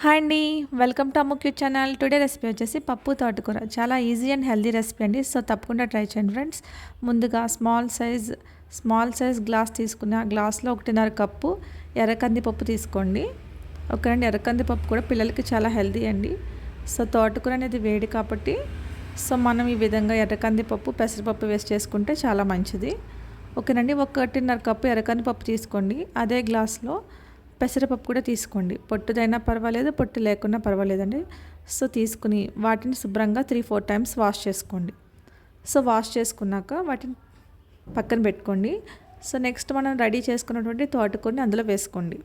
Hi అండి. Welcome to Ammu cute channel. Today recipe వచ్చేసి పప్పు తోటకూర. చాలా ఈజీ అండ్ హెల్తీ రెసిపీ అండి. సో తప్పకుండా ట్రై చేయండి ఫ్రెండ్స్. ముందుగా స్మాల్ సైజ్ గ్లాస్ తీసుకుని ఆ గ్లాస్లో 1.5 కప్పు ఎర్రకంది పప్పు తీసుకోండి. ఓకేనండి. ఎర్రకంది పప్పు కూడా పిల్లలకి చాలా హెల్తీ అండి. సో తోటకూర అనేది వేడి కాబట్టి సో మనం ఈ విధంగా ఎర్రకంది పప్పు పెసరపప్పు వేస్ట్ చేసుకుంటే చాలా మంచిది. ఓకేనండి. 1.5 కప్పు ఎర్రకంది పప్పు తీసుకోండి. అదే గ్లాస్లో పెసరపప్పు కూడా తీసుకోండి. పొట్టుదైనా పర్వాలేదు, పొట్టు లేకున్నా పర్వాలేదండి. సో తీసుకుని వాటిని శుభ్రంగా 3-4 టైమ్స్ వాష్ చేసుకోండి. సో వాష్ చేసుకున్నాక వాటిని పక్కన పెట్టుకోండి. సో నెక్స్ట్ మనం రెడీ చేసుకున్నటువంటి తోటకూరని అందులో వేసుకోండి.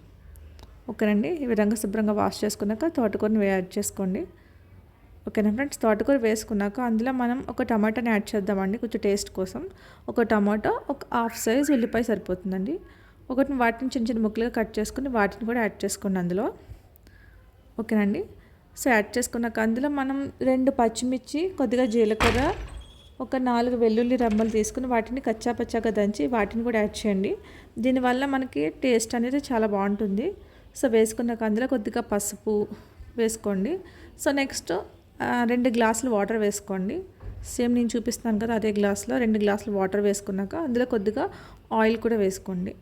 ఓకేనండి. ఈ విధంగా శుభ్రంగా వాష్ చేసుకున్నాక తోటకూరని యాడ్ చేసుకోండి. ఓకేనా ఫ్రెండ్స్. తోటకూర వేసుకున్నాక అందులో మనం ఒక టమాటాని యాడ్ చేద్దామండి కొంచెం టేస్ట్ కోసం. ఒక టమాటో, ఒక హాఫ్ సైజ్ ఉల్లిపాయ సరిపోతుందండి. వాటిని చిన్న చిన్న ముక్కలుగా కట్ చేసుకుని వాటిని కూడా యాడ్ చేసుకోండి అందులో. ఓకేనండి. సో యాడ్ చేసుకున్నాక అందులో మనం 2 పచ్చిమిర్చి, కొద్దిగా జీలకర్ర, ఒక 4 వెల్లుల్లి రెమ్మలు తీసుకుని వాటిని కచ్చా పచ్చాగా దంచి వాటిని కూడా యాడ్ చేయండి. దీనివల్ల మనకి టేస్ట్ అనేది చాలా బాగుంటుంది. సో వేసుకున్నాక అందులో కొద్దిగా పసుపు వేసుకోండి. సో నెక్స్ట్ 2 గ్లాసులు వాటర్ వేసుకోండి. సేమ్ నేను చూపిస్తాను కదా అదే గ్లాస్లో 2 గ్లాసులు వాటర్ వేసుకున్నాక అందులో కొద్దిగా ఆయిల్ కూడా వేసుకోండి.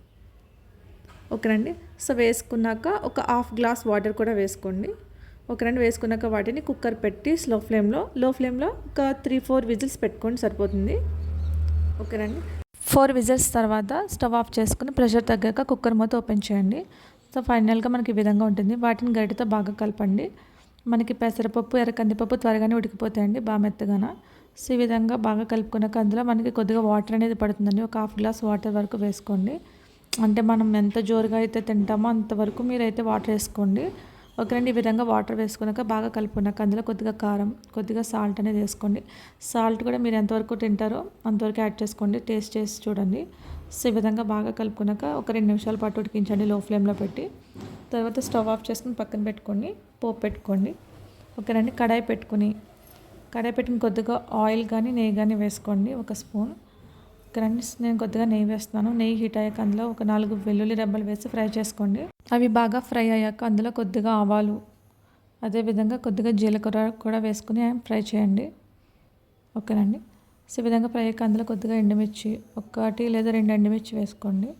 ఓకేనండి. సో వేసుకున్నాక ఒక హాఫ్ గ్లాస్ వాటర్ కూడా వేసుకోండి. ఓకేనండి. వేసుకున్నాక వాటిని కుక్కర్ పెట్టి లో ఫ్లేమ్లో ఒక 3-4 విజిల్స్ పెట్టుకోండి సరిపోతుంది. ఓకేనండి. 4 విజిల్స్ తర్వాత స్టవ్ ఆఫ్ చేసుకుని ప్రెషర్ తగ్గాక కుక్కర్ మూత ఓపెన్ చేయండి. సో ఫైనల్గా మనకి ఈ విధంగా ఉంటుంది. వాటిని గరిటెతో బాగా కలపండి. మనకి పెసరపప్పు, ఎర్రకందిపప్పు త్వరగానే ఉడికిపోతాయండి బాగా మెత్తగాన. సో ఈ విధంగా బాగా కలుపుకున్నాక అందులో మనకి కొద్దిగా వాటర్ అనేది పడుతుందండి. ఒక హాఫ్ గ్లాస్ వాటర్ వరకు వేసుకోండి. అంటే మనం ఎంత జోరుగా అయితే తింటామో అంతవరకు మీరైతే వాటర్ వేసుకోండి. ఓకేనండి. ఈ విధంగా వాటర్ వేసుకున్నాక బాగా కలుపుకున్నాక అందులో కొద్దిగా కారం, కొద్దిగా సాల్ట్ అనేది వేసుకోండి. సాల్ట్ కూడా మీరు ఎంతవరకు తింటారో అంతవరకు యాడ్ చేసుకోండి. టేస్ట్ చేసి చూడండి. సో ఈ విధంగా బాగా కలుపుకున్నాక ఒక 2 నిమిషాల పాటు ఉడికించండి లో ఫ్లేమ్లో పెట్టి. తర్వాత స్టవ్ ఆఫ్ చేసుకుని పక్కన పెట్టుకోండి. పోపు పెట్టుకోండి. ఓకేనండి. కడాయి పెట్టుకుని కొద్దిగా ఆయిల్ కానీ నెయ్యి కానీ వేసుకోండి. 1 స్పూన్. ఓకేనండి. నేను కొద్దిగా నెయ్యి వేస్తున్నాను. నెయ్యి హీట్ అయ్యాక అందులో ఒక 4 వెల్లుల్లి రెబ్బలు వేసి ఫ్రై చేసుకోండి. అవి బాగా ఫ్రై అయ్యాక అందులో కొద్దిగా ఆవాలు, అదేవిధంగా కొద్దిగా జీలకర్ర కూడా వేసుకుని ఫ్రై చేయండి. ఓకేనండి. సో ఈ విధంగా ఫ్రై అయ్యాక అందులో కొద్దిగా ఎండుమిర్చి, 1 లేదా 2 ఎండుమిర్చి వేసుకోండి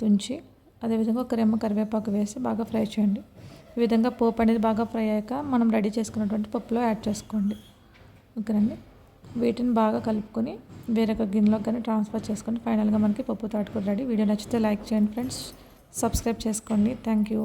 తుంచి. అదేవిధంగా 1 రెమ్మ కరివేపాకు వేసి బాగా ఫ్రై చేయండి. ఈ విధంగా పోపు అనేది బాగా ఫ్రై అయ్యాక మనం రెడీ చేసుకున్నటువంటి పప్పులో యాడ్ చేసుకోండి. ఓకేనండి. వీటిని బాగా కలుపుకొని వేరొక గిన్నెలోకి కానీ ట్రాన్స్ఫర్ చేసుకొని ఫైనల్గా మనకి పప్పు తోటకూర రెడీ. వీడియో నచ్చితే లైక్ చేయండి ఫ్రెండ్స్. సబ్స్క్రైబ్ చేసుకోండి. Thank you.